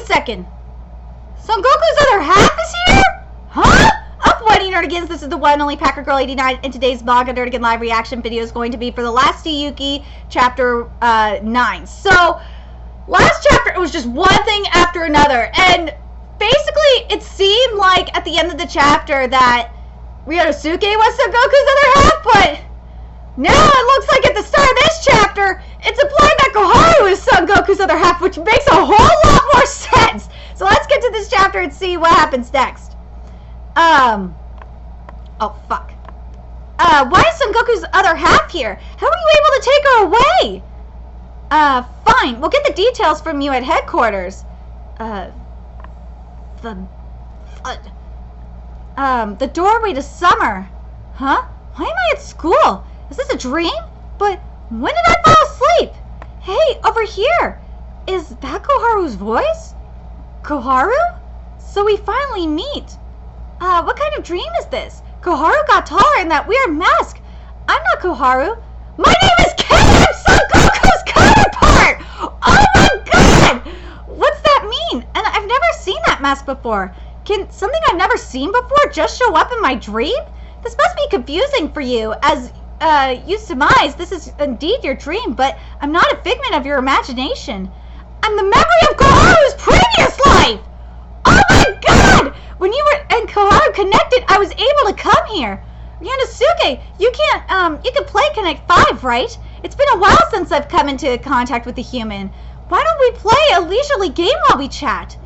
second. Son Goku's other half is here? Huh? Up, Whitey Nerdigans. This is the one and only Packer Girl 89, and today's Manga Nerdigan live reaction video is going to be for the last Saiyuki, chapter 9. So, last chapter, it was just one thing after another, and basically, it seemed like at the end of the chapter that RYONUSKE was Son Goku's other half, but now it looks like at the start of this chapter, it's implied that Koharu is Son Goku's other half, which makes a whole lot more sense. So let's get to this chapter and see what happens next. Oh fuck. Why is Son Goku's other half here? How are you able to take her away? Fine. We'll get the details from you at headquarters. The doorway to summer. Huh? Why am I at school? Is this a dream? But when did I fall asleep? Hey, over here. Is that Koharu's voice? Koharu? So we finally meet. What kind of dream is this? Koharu got taller in that weird mask. I'm not Koharu. My name is Kei! I'm Son Goku's counterpart! Oh my god! What's that mean? And I've never seen that mask before. Can something I've never seen before just show up in my dream? This must be confusing for you, as you surmise this is indeed your dream, but I'm not a figment of your imagination. I'm the memory of Koharu's previous life! Oh my god! When you and Koharu connected, I was able to come here. RYONUSKE, you can play Connect 5, right? It's been a while since I've come into contact with a human. Why don't we play a leisurely game while we chat?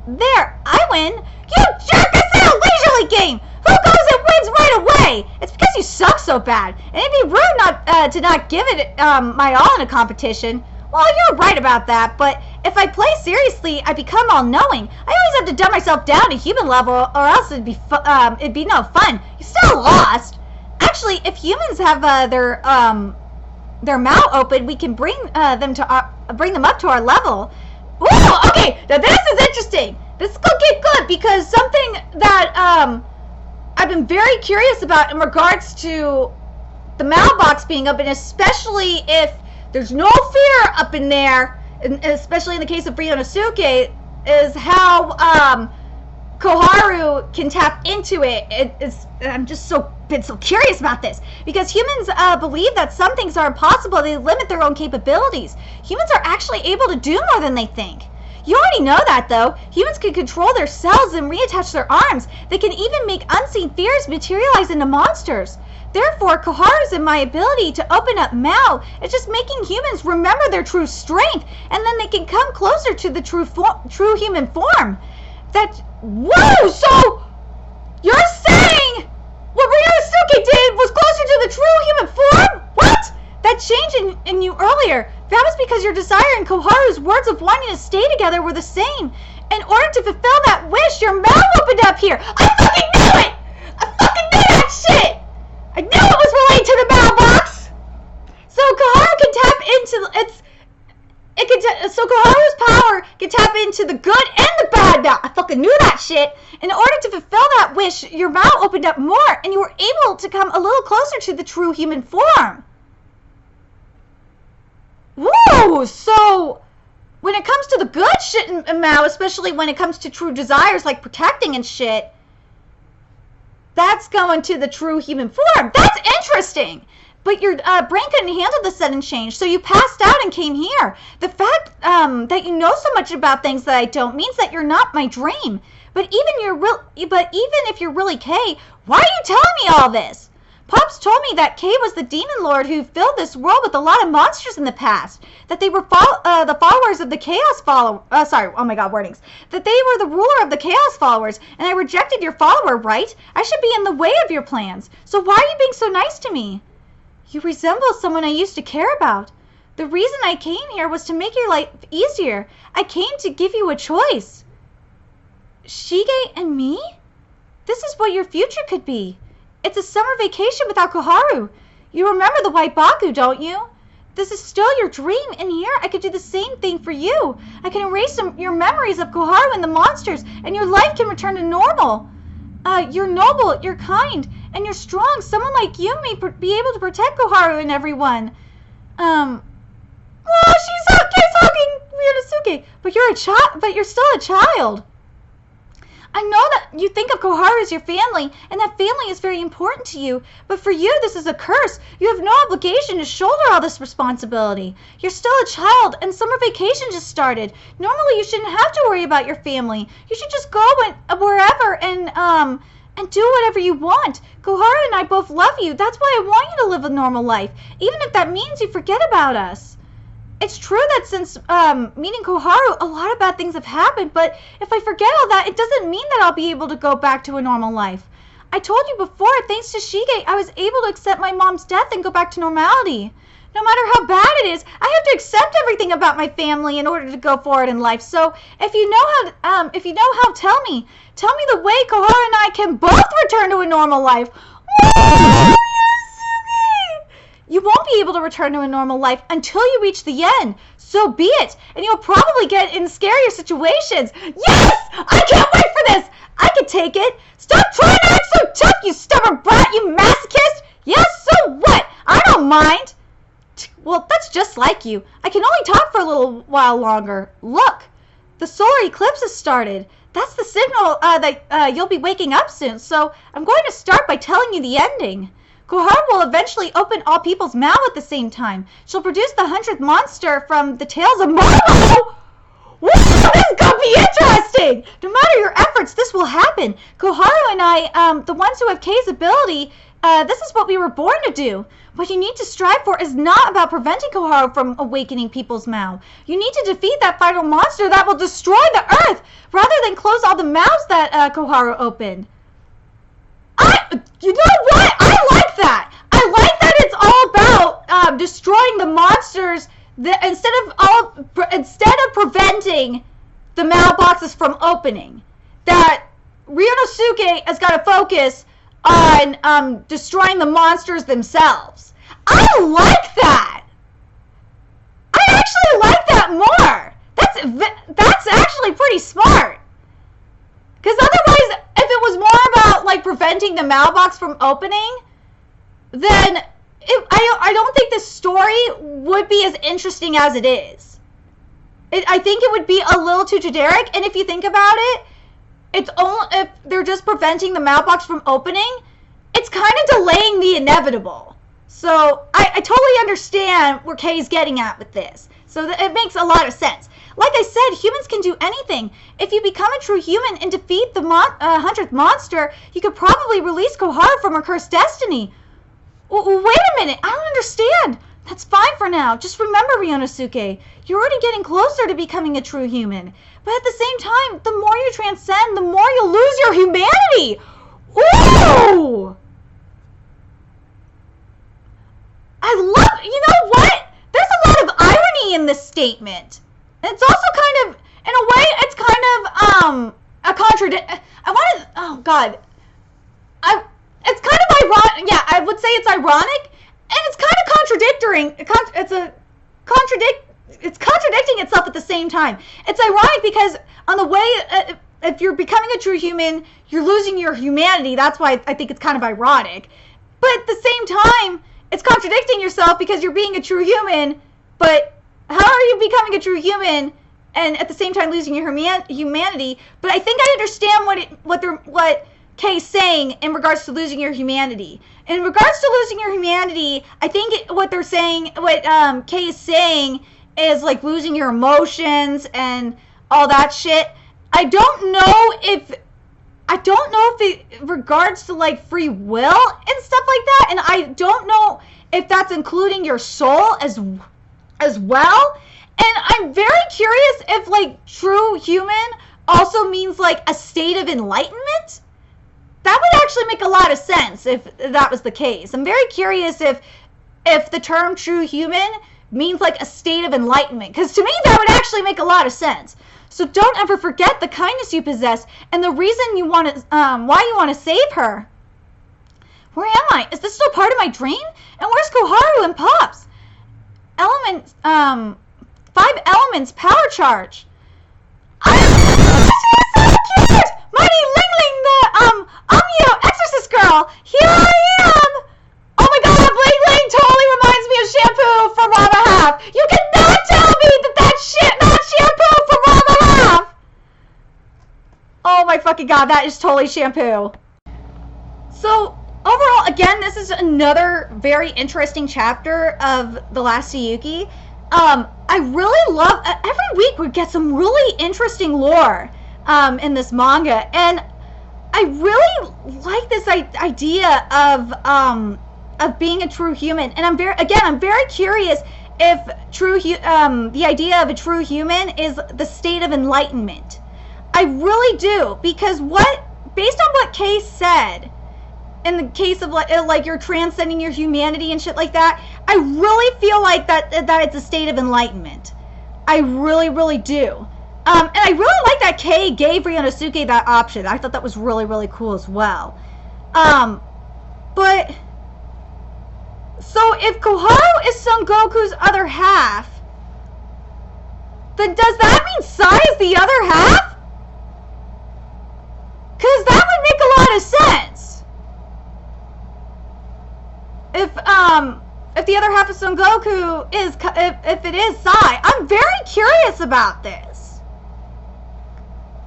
There, I win. You jerk, I said a leisurely game! Who goes and wins right away? It's because you suck so bad, and it'd be rude to not give it my all in a competition. Well, you're right about that, but if I play seriously, I become all-knowing. I always have to dumb myself down to human level, or else it'd be no fun. You still lost. Actually, if humans have their mouth open, we can bring them up to our level. Ooh, okay, now this is interesting. This is gonna get good because something that I've been very curious about in regards to the mailbox being open, especially if there's no fear up in there, and especially in the case of RYONUSKE, is how Koharu can tap into it. I'm just been so curious about this because humans believe that some things are impossible. They limit their own capabilities. Humans are actually able to do more than they think. You already know that, though. Humans can control their cells and reattach their arms. They can even make unseen fears materialize into monsters. Therefore, Koharu's and my ability to open up Mao is just making humans remember their true strength, and then they can come closer to the true human form. Whoa! So, you're saying what RYONUSKE did was closer to the true human form? What? That change in you earlier, that was because your desire and Koharu's words of wanting to stay together were the same. In order to fulfill that wish, your mouth opened up here. I fucking knew it! I fucking knew that shit! I knew it was related to the mailbox! So Koharu can tap into so Koharu's power can tap into the good and the bad now. I fucking knew that shit. In order to fulfill that wish, your mouth opened up more and you were able to come a little closer to the true human form. Whoa! So when it comes to the good shit in Mao, especially when it comes to true desires like protecting and shit, that's going to the true human form. That's interesting. But your brain couldn't handle the sudden change, so you passed out and came here. The fact that you know so much about things that I don't means that you're not my dream. But even if you're really Kei, why are you telling me all this? Pops told me that Kei was the demon lord who filled this world with a lot of monsters in the past. That they were the followers of the chaos wordings. That they were the ruler of the chaos followers, and I rejected your follower, right? I should be in the way of your plans. So why are you being so nice to me? You resemble someone I used to care about. The reason I came here was to make your life easier. I came to give you a choice. Shige and me? This is what your future could be. It's a summer vacation without Koharu. You remember the White Baku, don't you? This is still your dream, and here I could do the same thing for you. I can erase your memories of Koharu and the monsters, and your life can return to normal. You're noble, you're kind, and you're strong. Someone like you may be able to protect Koharu and everyone. Oh, she's talking Ryunosuke, but you're a child. But you're still a child. I know that you think of Koharu as your family, and that family is very important to you. But for you, this is a curse. You have no obligation to shoulder all this responsibility. You're still a child, and summer vacation just started. Normally, you shouldn't have to worry about your family. You should just go wherever and do whatever you want. Koharu and I both love you. That's why I want you to live a normal life, even if that means you forget about us. It's true that since meeting Koharu, a lot of bad things have happened, but if I forget all that, it doesn't mean that I'll be able to go back to a normal life. I told you before, thanks to Shige, I was able to accept my mom's death and go back to normality. No matter how bad it is, I have to accept everything about my family in order to go forward in life. So if you know how, tell me the way Koharu and I can both return to a normal life. You won't be able to return to a normal life until you reach the end. So be it. And you'll probably get in scarier situations. Yes! I can't wait for this! I can take it. Stop trying to act so tough, you stubborn brat, you masochist! Yes, so what? I don't mind. Well, that's just like you. I can only talk for a little while longer. Look, the solar eclipse has started. That's the signal that you'll be waking up soon. So I'm going to start by telling you the ending. Koharu will eventually open all people's mouths at the same time. She'll produce the 100th monster from the tales of Marvel. Whoa, this is going to be interesting! No matter your efforts, this will happen. Koharu and I, the ones who have Kei's ability, this is what we were born to do. What you need to strive for is not about preventing Koharu from awakening people's mouths. You need to defeat that final monster that will destroy the earth, rather than close all the mouths that Koharu opened. You know what? I like that. I like that it's all about destroying the monsters instead of preventing the mailboxes from opening. That Ryonosuke has got to focus on destroying the monsters themselves. I like that. I actually like that more. That's actually pretty smart. Because otherwise, if it was more about like preventing the mailbox from opening, then I don't think this story would be as interesting as it is. I think it would be a little too generic. And if you think about it, it's only if they're just preventing the mailbox from opening, it's kind of delaying the inevitable. So I totally understand where Kei's getting at with this. So it makes a lot of sense. Like I said, humans can do anything. If you become a true human and defeat the 100th monster, you could probably release Koharu from her cursed destiny. Wait a minute, I don't understand. That's fine for now. Just remember, Ryonosuke, you're already getting closer to becoming a true human. But at the same time, the more you transcend, the more you'll lose your humanity. Ooh! You know what? There's a lot of irony in this statement. It's also kind of, in a way, it's kind of, a contradiction. Oh God. It's kind of ironic. Yeah, I would say it's ironic, and it's kind of contradicting. It's contradicting itself at the same time. It's ironic because on the way, if you're becoming a true human, you're losing your humanity. That's why I think it's kind of ironic. But at the same time, it's contradicting yourself because you're being a true human, but how are you becoming a true human and at the same time losing your humanity? But I think I understand what Kei's saying in regards to losing your humanity. In regards to losing your humanity, I think what Kei is saying is like losing your emotions and all that shit. I don't know if it regards to like free will and stuff like that, and I don't know if that's including your soul as well. And I'm very curious if like true human also means like a state of enlightenment. That would actually make a lot of sense if that was the case. I'm very curious if the term true human means like a state of enlightenment, because to me that would actually make a lot of sense. So don't ever forget the kindness you possess and the reason why you want to save her. Where am I? Is this still part of my dream? And where's Koharu and Pops? 5 elements power charge. She's so cute! Mighty Ling Ling, the Amio exorcist girl. Here I am. Oh my God, Ling Ling totally reminds me of Shampoo from Rama Half. You cannot tell me that my fucking god, that is totally shampoo. So, overall, again, this is another very interesting chapter of The Last Saiyuki. I really love, every week we get some really interesting lore in this manga, and I really like this idea of being a true human, and I'm very curious if the idea of a true human is the state of enlightenment. I really do, because based on what Kay said, in the case of like you're transcending your humanity and shit like that, I really feel like that it's a state of enlightenment. I really do. And I really like that Kay gave Ryonosuke that option. I thought that was really cool as well. But so if Koharu is Son Goku's other half, then does that mean Sai is the other half? Because that would make a lot of sense. If the other half of Son Goku is, if it is Sai, I'm very curious about this.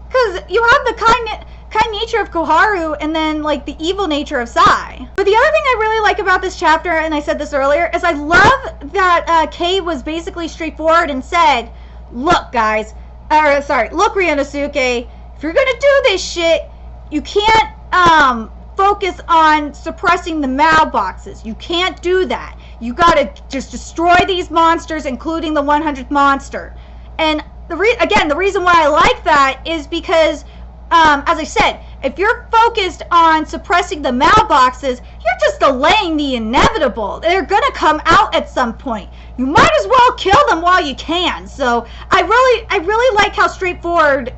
Because you have the kind nature of Koharu and then like the evil nature of Sai. But the other thing I really like about this chapter, and I said this earlier, is I love that Kay was basically straightforward and said, look guys, look Ryonosuke, if you're gonna do this shit, you can't focus on suppressing the mailboxes. You can't do that. You gotta just destroy these monsters, including the 100th monster. And the reason why I like that is because, as I said, if you're focused on suppressing the mailboxes, you're just delaying the inevitable. They're gonna come out at some point. You might as well kill them while you can. So I really like how straightforward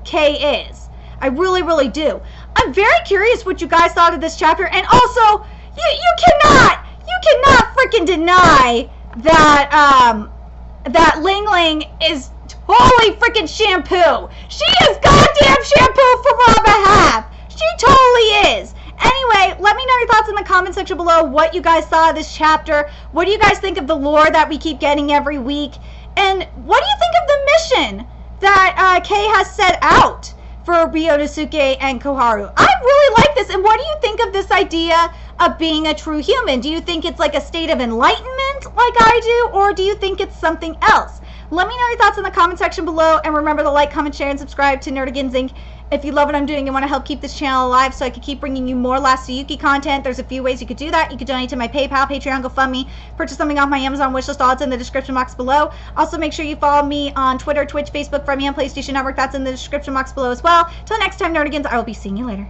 Kay is. I really do. I'm very curious what you guys thought of this chapter, and also you cannot freaking deny that that Ling Ling is totally freaking shampoo. She is goddamn shampoo for my behalf. She totally is. Anyway, let me know your thoughts in the comment section below, what you guys saw of this chapter. What do you guys think of the lore that we keep getting every week? And what do you think of the mission that Kay has set out for Ryonosuke and Koharu? I really like this. And what do you think of this idea of being a true human? Do you think it's like a state of enlightenment like I do, or do you think it's something else? Let me know your thoughts in the comment section below, and remember to like, comment, share, and subscribe to Nerdigans Inc. If you love what I'm doing and want to help keep this channel alive so I can keep bringing you more Last Saiyuki content, there's a few ways you could do that. You could donate to my PayPal, Patreon, GoFundMe, purchase something off my Amazon wishlist. All it's in the description box below. Also, make sure you follow me on Twitter, Twitch, Facebook, Friendme, and PlayStation Network. That's in the description box below as well. Till next time, Nerdigans, I will be seeing you later.